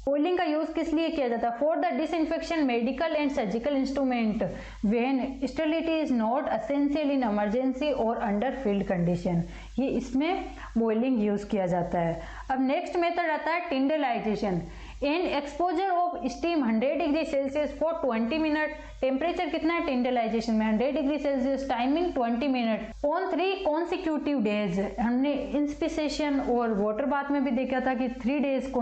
Speaker 1: बॉइलिंग का यूज किस लिए किया जाता है, for the disinfection medical and surgical instrument when sterility is not essential in emergency और अंडर फील्ड कंडीशन। ये इसमें बॉइलिंग यूज किया जाता है। अब नेक्स्ट मेथड आता है tyndallisation. In exposure of steam 100 degree Celsius for 20 minute. Temperature कितना है टिंडलाइजेशन में, 100 degree Celsius, timing 20 minute on 3 consecutive days. हमने इंस्पिसेशन और वाटर बाथ में भी देखा था कि 3 डेज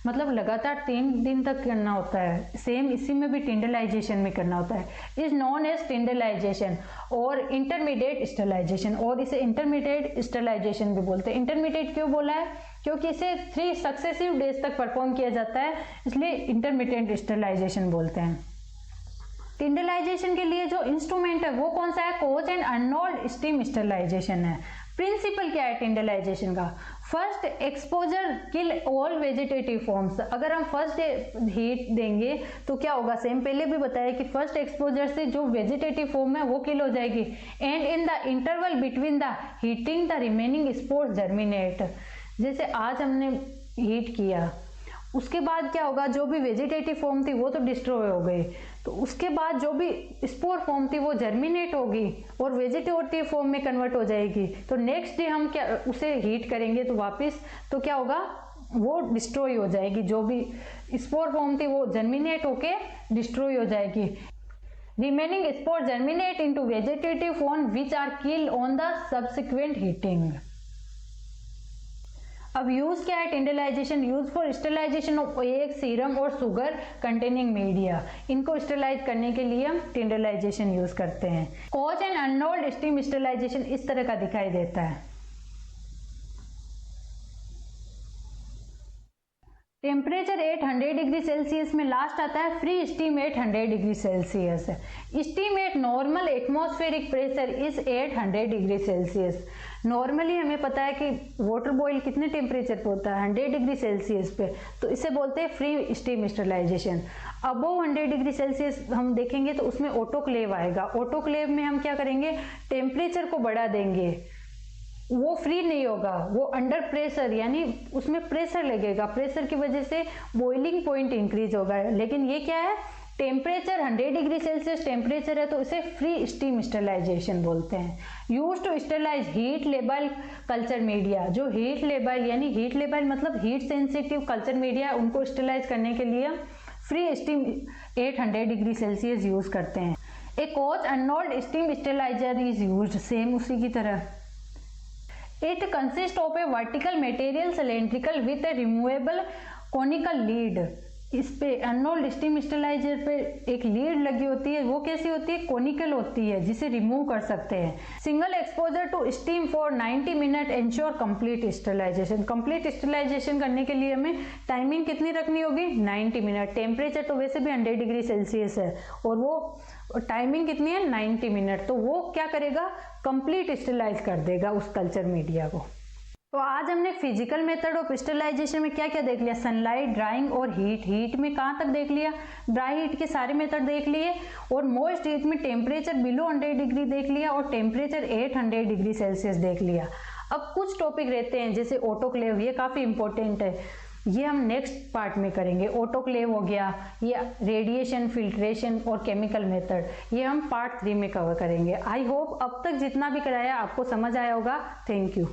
Speaker 1: मतलब लगातार 3 दिन तक करना होता है। सेम इसी में भी टिंडलाइजेशन में करना होता है। इज नॉन एज टिंडलाइजेशन और इंटरमीडिएट स्टेरिलाइजेशन, और इसे इंटरमीडिएट स्टेरिलाइजेशन भी बोलते हैं। इंटरमीडिएट क्यों बोला है, क्योंकि इसे 3 सक्सेसिव डेज तक परफॉर्म किया जाता है, इसलिए इंटरमीडिएट स्टेरिलाइजेशन बोलते हैं। टिंडलाइजेशन के लिए जो इंस्ट्रूमेंट है वो कौन सा है, Koch and Arnold steam sterilisation है। प्रिंसिपल क्या है टिंडलाइजेशन का? First exposure kill all vegetative forms. अगर हम फर्स्ट हीट देंगे तो क्या होगा, सेम पहले भी बताया कि फर्स्ट एक्सपोजर से जो वेजिटेटिव फॉर्म है वो किल हो जाएगी। And in the interval between the heating the remaining spores germinate. जैसे आज हमने हीट किया, उसके बाद क्या होगा, जो भी वेजिटेटिव फॉर्म थी वो तो डिस्ट्रॉय हो गई, तो उसके बाद जो भी स्पोर फॉर्म थी वो जर्मिनेट होगी और वेजिटेटिव फॉर्म में कन्वर्ट हो जाएगी। तो नेक्स्ट डे हम क्या उसे हीट करेंगे तो वापस तो क्या होगा, वो डिस्ट्रॉय हो जाएगी। जो भी स्पोर फॉर्म थी वो जर्मिनेट होके डिस्ट्रॉय हो जाएगी। Remaining spore germinate into vegetative form which are killed on the subsequent heating. अब यूज क्या है tyndallisation? Use for sterilisation of egg, serum और शुगर कंटेनिंग मीडिया। इनको स्टरलाइज करने के लिए हम टिंडलाइजेशन यूज करते हैं। Koch's and Arnold steam sterilisation इस तरह का दिखाई देता है। टेम्परेचर 800 डिग्री सेल्सियस में लास्ट आता है free steam 800 degree Celsius. Steam at normal atmospheric pressure is 800 degree Celsius. Normally हमें पता है कि वाटर बॉईल कितने टेम्परेचर पे होता है, 100 डिग्री सेल्सियस पे, तो इसे बोलते हैं free steam sterilisation. Above 100 degree Celsius हम देखेंगे तो उसमें ऑटोक्लेव आएगा। ऑटोक्लेव में हम क्या करेंगे, टेम्परेचर को बढ़ा देंगे, वो फ्री नहीं होगा, वो अंडर प्रेशर, यानी उसमें प्रेशर लगेगा, प्रेशर की वजह से बॉइलिंग पॉइंट इंक्रीज होगा। लेकिन ये क्या है, टेम्परेचर 100 डिग्री सेल्सियस टेम्परेचर है तो इसे फ्री स्टीम स्टरलाइजेशन बोलते हैं। Use to sterilise heat labile culture media. जो हीट लेबल यानी हीट लेबल मतलब हीट सेंसिटिव कल्चर मीडिया, उनको स्टरलाइज करने के लिए free steam 800 degree Celsius use करते हैं। A Koch's Arnold steam steriliser is used, same उसी की तरह। It consists of a vertical material cylindrical with a removable conical lead। इस पे अनरोल्ड स्टीम स्टरलाइजर पे एक लीड लगी होती है, वो कैसी होती है, कोनिकल होती है, जिसे रिमूव कर सकते हैं। Single exposure to steam for 90 minute ensure complete sterilisation. Complete sterilisation करने के लिए हमें टाइमिंग कितनी रखनी होगी, 90 मिनट। टेम्परेचर तो वैसे भी 100 डिग्री सेल्सियस है और वो टाइमिंग कितनी है, 90 मिनट। तो वो क्या करेगा, कंप्लीट स्टरलाइज कर देगा उस कल्चर मीडिया को। तो आज हमने फिजिकल मेथड ऑफ स्टरलाइजेशन में क्या क्या देख लिया, सनलाइट, ड्राइंग और हीट। हीट में कहाँ तक देख लिया, ड्राई हीट के सारे मेथड देख लिए, और मोस्ट हीट में टेम्परेचर बिलो 100 डिग्री देख लिया और टेम्परेचर 800 डिग्री सेल्सियस देख लिया। अब कुछ टॉपिक रहते हैं जैसे ऑटोक्लेव, ये काफ़ी इंपॉर्टेंट है, ये हम नेक्स्ट पार्ट में करेंगे। ऑटोक्लेव हो गया, ये रेडिएशन, फिल्ट्रेशन और केमिकल मेथड, ये हम पार्ट 3 में कवर करेंगे। आई होप अब तक जितना भी कराया आपको समझ आया होगा। Thank you.